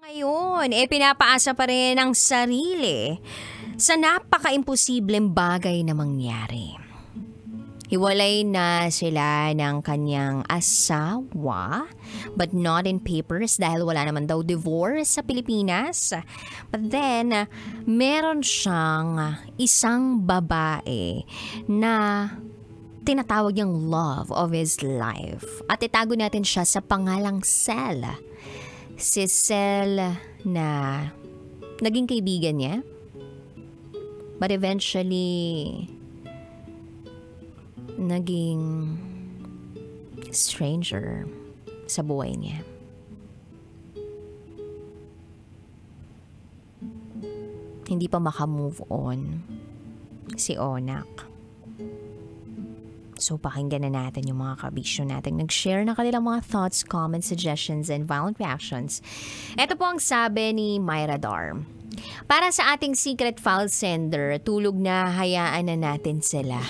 Ngayon, pinapaasa pa rin ang sarili sa napaka-imposibleng bagay na mangyari. Hiwalay na sila ng kanyang asawa, but not in papers dahil wala naman daw divorce sa Pilipinas. But then, meron siyang isang babae na tinatawag niyang love of his life. At itago natin siya sa pangalang Sel. Si Sel na naging kaibigan niya. But eventually, naging stranger sa buhay niya. Hindi pa makamove on si Onak. So pakinggan na natin yung mga kabisyo natin. Nag-share na kanilang mga thoughts, comments, suggestions, and violent reactions. Ito po ang sabi ni Myra Dar. Para sa ating secret file sender, tulog na, hayaan na natin sila.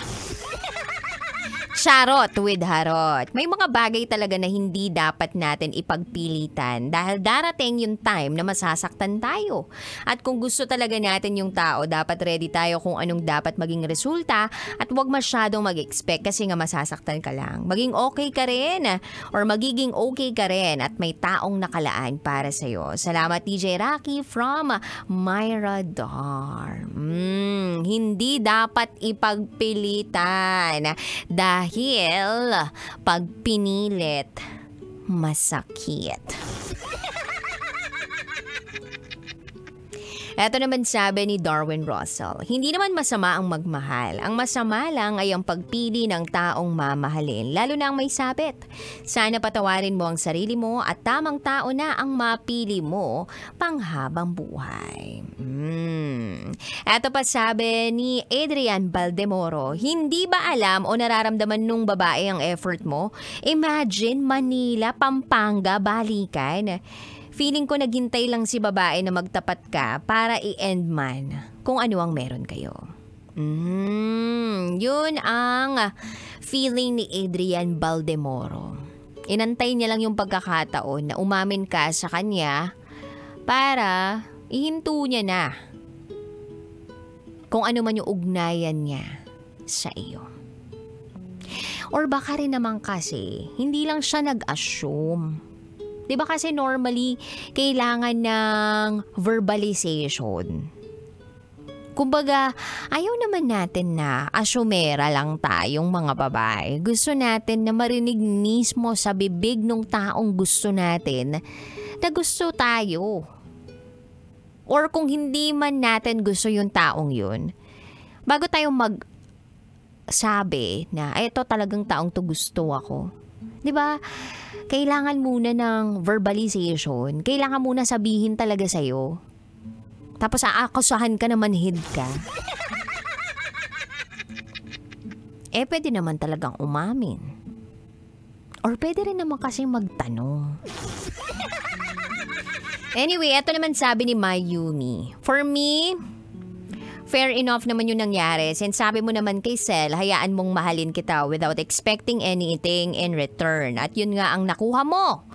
Charot with harot. May mga bagay talaga na hindi dapat natin ipagpilitan dahil darating yung time na masasaktan tayo. At kung gusto talaga natin yung tao, dapat ready tayo kung anong dapat maging resulta at huwag masyadong mag-expect kasi nga masasaktan ka lang. Maging okay ka rin or magiging okay ka rin at may taong nakalaan para sa'yo. Salamat DJ Rocky from Myra Dar. Hindi dapat ipagpilitan dahil pag pinilit, masakit. Ito naman sabi ni Darwin Russell, hindi naman masama ang magmahal. Ang masama lang ay ang pagpili ng taong mamahalin, lalo na ang may sabit. Sana patawarin mo ang sarili mo at tamang tao na ang mapili mo panghabang buhay. Ito pa sabi ni Adrian Baldemoro, hindi ba alam o nararamdaman nung babae ang effort mo? Imagine Manila, Pampanga, balikan. Feeling ko naghintay lang si babae na magtapat ka para i-end man kung ano ang meron kayo. Yun ang feeling ni Adrian Baldemoro. Inantay niya lang yung pagkakataon na umamin ka sa kanya para ihinto niya na kung ano man yung ugnayan niya sa iyo. Or baka rin naman kasi hindi lang siya nag-assume. Diba kasi normally, kailangan ng verbalization. Kumbaga, ayaw naman natin na asumera lang tayong mga babae. Gusto natin na marinig mismo sa bibig ng taong gusto natin na gusto tayo. Or kung hindi man natin gusto yung taong yun, bago tayo magsabi na, ito talagang taong to gusto ako. Diba? Kailangan muna ng verbalization. Kailangan muna sabihin talaga sa'yo. Tapos aakusahan ka na manhid ka. Pwede naman talagang umamin. Or pwede rin naman kasi magtanong. Anyway, ito naman sabi ni Mayumi. For me, fair enough naman yung nangyari. Since sabi mo naman kay Sel, hayaan mong mahalin kita without expecting anything in return. At yun nga ang nakuha mo.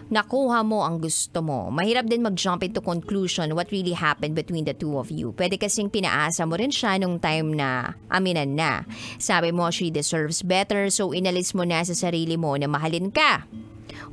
Nakuha mo ang gusto mo. Mahirap din mag-jump into conclusion what really happened between the two of you. Pwede kasing pinaasa mo rin siya nung time na aminan na. Sabi mo she deserves better, so inalis mo na sa sarili mo na mahalin ka.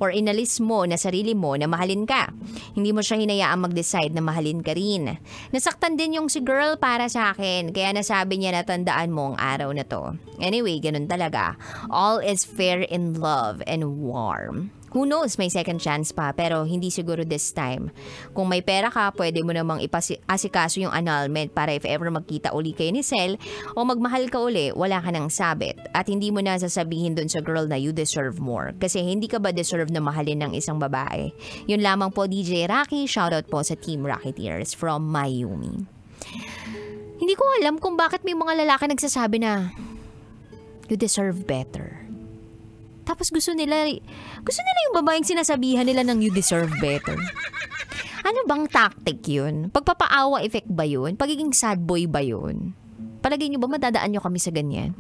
Or inalis mo na sarili mo na mahalin ka. Hindi mo siya hinayaang mag-decide na mahalin ka rin. Nasaktan din yung si girl para sa akin. Kaya nasabi niya na tandaan mo ang araw na to. Anyway, ganun talaga. All is fair in love and warm. Who knows, may second chance pa, pero hindi siguro this time. Kung may pera ka, pwede mo namang asikaso yung annulment para if ever magkita uli kayo ni Sel o magmahal ka uli, wala ka nang sabit. At hindi mo na sasabihin dun sa girl na you deserve more. Kasi hindi ka ba deserve na mahalin ng isang babae? Yun lamang po DJ Rocky, shoutout po sa Team Rocketeers from Mayumi. Hindi ko alam kung bakit may mga lalaki nagsasabi na you deserve better. Tapos gusto nila yung babaeng sinasabihan nila ng you deserve better. Ano bang tactic yun? Pagpapaawa effect ba yun? Pagiging sad boy ba yun? Palagay nyo ba madadaan nyo kami sa ganyan?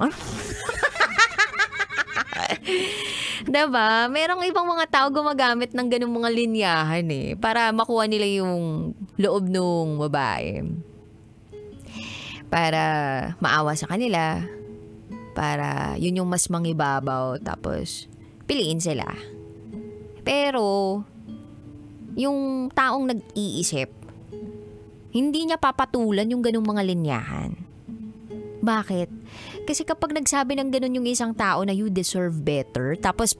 Diba? Merong ibang mga tao gumagamit ng ganung mga linyahan para makuha nila yung loob ng babae. Para maawa sa kanila. Para yun yung mas mangibabaw. Tapos piliin sila. Pero yung taong nag-iisip, hindi niya papatulan yung ganung mga linyahan. Bakit? Kasi kapag nagsabi ng ganun yung isang tao na you deserve better, tapos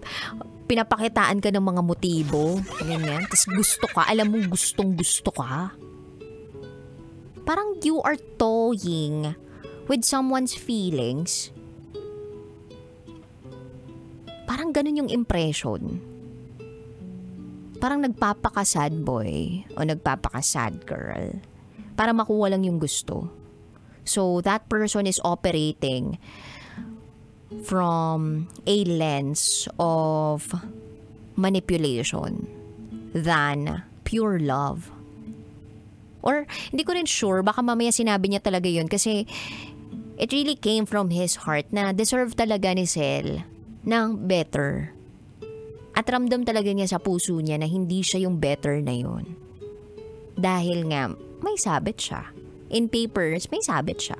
pinapakitaan ka ng mga motibo, ganyan, tapos gusto ka, alam mo gustong gusto ka, parang you are toying with someone's feelings. Parang ganun yung impression. Parang nagpapaka-sad boy o nagpapaka-sad girl para makuha lang yung gusto. So that person is operating from a lens of manipulation than pure love. Or hindi ko rin sure, baka mamaya sinabi niya talaga yun kasi it really came from his heart na deserve talaga ni Sel ng better. At ramdam talaga niya sa puso niya na hindi siya yung better na yun. Dahil nga may sabit siya. In papers, may sabit siya.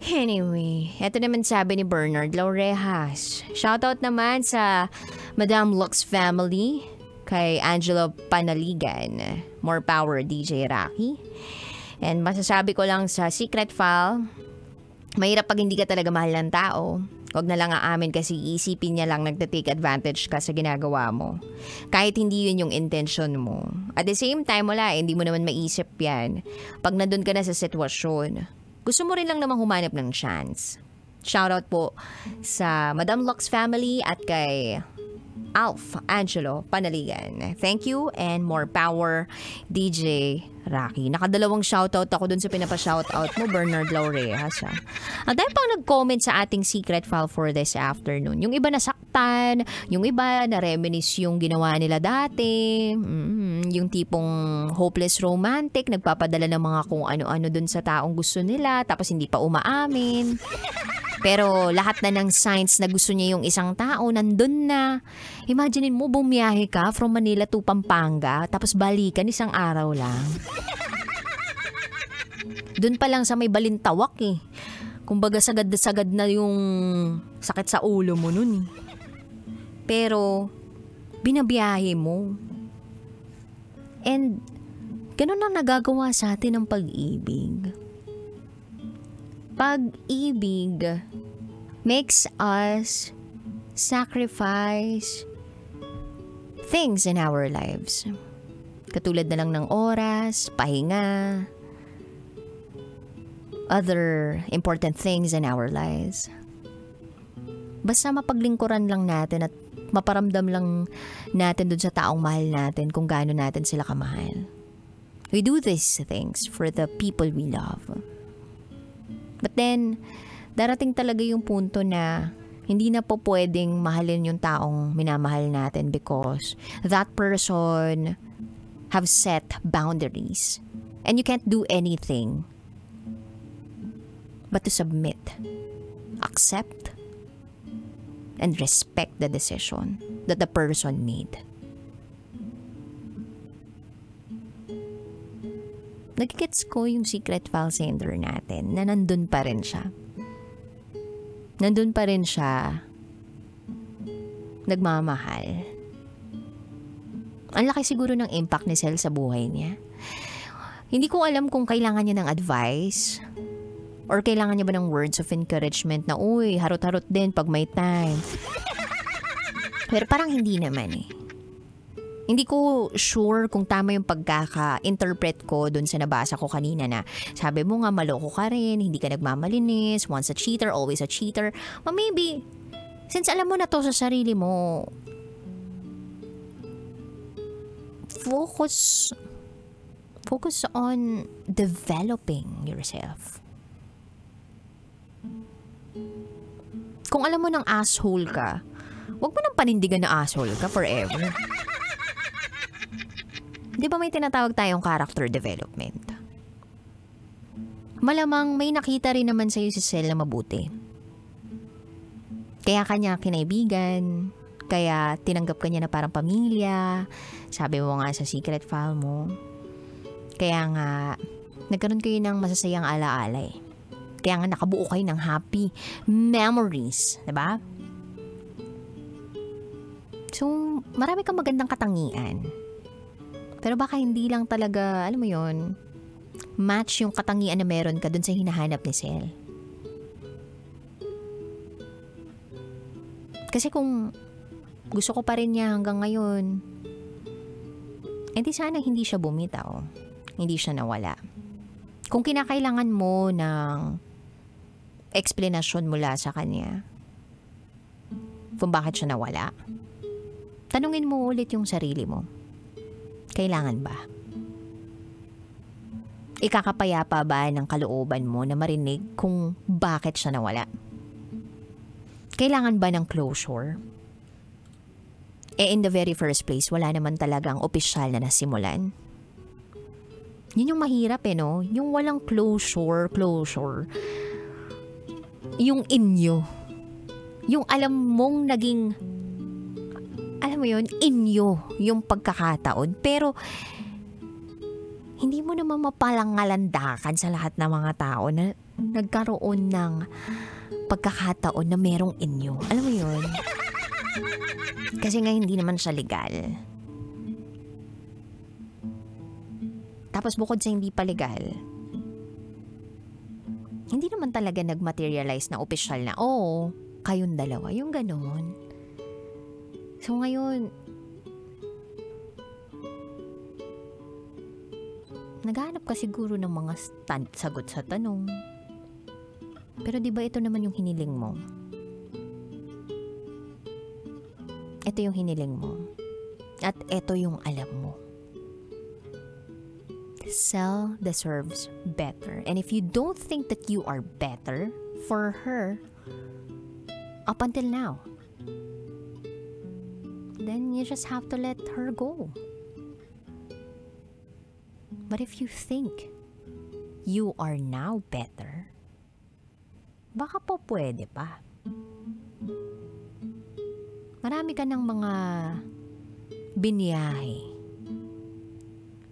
Anyway, eto naman sabi ni Bernard Laurejas. Shoutout naman sa Madam Lux family, kay Angelo Panaligan. More power, DJ Rocky. And masasabi ko lang sa secret file, mahirap pag hindi ka talaga mahal ng tao. Huwag na lang aamin kasi isipin niya lang nagte-take advantage ka sa ginagawa mo. Kahit hindi yun yung intention mo. At the same time, wala, hindi mo naman maisip yan. Pag nandun ka na sa sitwasyon, gusto mo rin lang namang humanap ng chance. Shoutout po sa Madam Lux family at kay Alf Angelo Panaligan. Thank you and more power, DJ Rocky. Nakadalawang shoutout ako dun sa pinapa-shoutout mo, Bernard Laurejas. At dahil pang nag-comment sa ating secret file for this afternoon. Yung iba nasaktan, yung iba na-reminisce yung ginawa nila dati, yung tipong hopeless romantic, nagpapadala ng mga kung ano-ano dun sa taong gusto nila, tapos hindi pa umaamin. Pero lahat na ng signs na gusto niya yung isang tao, nandun na. Imaginein mo, bumiyahe ka from Manila to Pampanga, tapos balikan isang araw lang. Doon pa lang sa may balintawak Kumbaga sagad na yung sakit sa ulo mo nun Pero, binabiyahe mo. And, ganun ang nagagawa sa atin ng pag-ibig. Pag-ibig makes us sacrifice things in our lives. Katulad na lang ng oras, pahinga, other important things in our lives. Basta mapaglingkuran lang natin at maparamdam lang natin dun sa taong mahal natin kung gaano natin sila kamahal. We do these things for the people we love. But then, darating talaga yung punto na hindi na po pwedeng mahalin yung taong minamahal natin because that person have set boundaries. And you can't do anything but to submit, accept, and respect the decision that the person made. Nagigets ko yung secret file sender natin na nandun pa rin siya. Nandun pa rin siya. Nagmamahal. Ang laki siguro ng impact ni Sel sa buhay niya. Hindi ko alam kung kailangan niya ng advice or kailangan niya ba ng words of encouragement na, uy, harot-harot din pag may time. Pero parang hindi naman Hindi ko sure kung tama yung pagkaka-interpret ko dun sa nabasa ko kanina na sabi mo nga maloko ka rin, hindi ka nagmamalinis, once a cheater, always a cheater. But maybe, since alam mo na to sa sarili mo, focus on developing yourself. Kung alam mo ng asshole ka, wag mo nang panindigan na asshole ka forever. Di ba may tinatawag tayong character development? Malamang may nakita rin naman sa'yo si Sel na mabuti. Kaya kanya kinaibigan, kaya tinanggap ka niya na parang pamilya, sabi mo nga sa secret file mo. Kaya nga, nagkaroon kayo ng masasayang alaala eh. Kaya nga nakabuo kayo ng happy memories, diba? So, marami kang magandang katangian. Pero baka hindi lang talaga, alam mo yon, match yung katangian na meron ka dun sa hinahanap ni Sel. Kasi kung gusto ko pa rin niya hanggang ngayon, edi sana hindi siya bumitaw. Hindi siya nawala. Kung kinakailangan mo ng eksplanasyon mula sa kanya kung bakit siya nawala, tanungin mo ulit yung sarili mo. Kailangan ba? Ikakapayapa ba ng kalooban mo na marinig kung bakit siya nawala? Kailangan ba ng closure? In the very first place, wala naman talagang opisyal na nasimulan. Yun yung mahirap no? Yung walang closure. Yung inyo. Yung alam mong naging, alam mo yun, inyo yung pagkakataon. Pero, hindi mo naman mapalangalandakan sa lahat ng mga tao na nagkaroon ng pagkakataon na merong inyo. Alam mo yun? Kasi nga hindi naman siya legal. Tapos bukod sa hindi pa legal, hindi naman talaga nag-materialize na opisyal na, oo, kayong dalawa, yung ganon. So ngayon, naghahanap ka siguro ng mga sagot sa tanong. Pero di ba ito naman yung hiniling mo? Ito yung hiniling mo. At ito yung alam mo. Sel deserves better. And if you don't think that you are better for her, up until now, then you just have to let her go. But if you think you are now better, baka po pwede pa. Marami ka ng mga biniyahe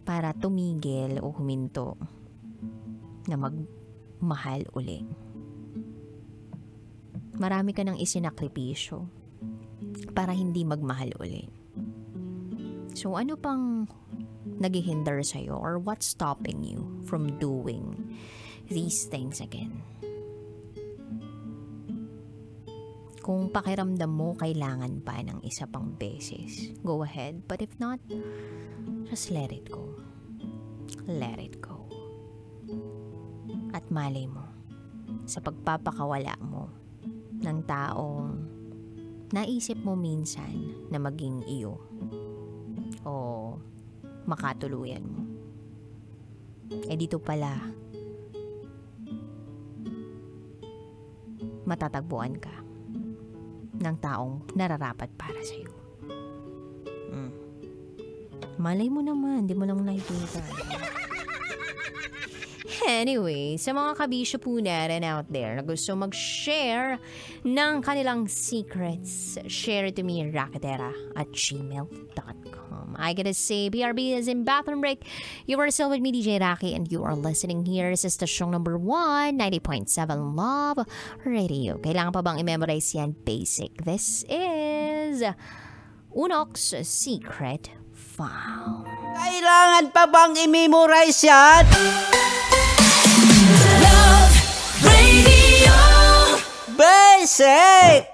para tumigil o huminto na magmahal uli. Marami ka ng isinakripisyo para hindi magmahal uli. So ano pang naghihinder sa'yo or what's stopping you from doing these things again? Kung pakiramdam mo kailangan pa ng isa pang beses, go ahead. But if not, just let it go. Let it go. At malay mo, sa pagpapakawala mo ng taong naisip mo minsan na maging iyo o makatuluyan mo, dito pala matatagpuan ka ng taong nararapat para sa'yo. Malay mo naman, di mo naman nakikita. Anyway, sa mga kabisyo po natin out there na gusto mag-share ng kanilang secrets, share it to me rakatera@gmail.com. I gotta say, BRB is in bathroom break. You are still with me, DJ Raki, and you are listening here sa stasyong number 1, 90.7 Love Radio. Kailangan pa bang i-memorize yan? Basic. This is Unok's Secret File. Kailangan pa bang i-memorize yan? Love Radio Basic!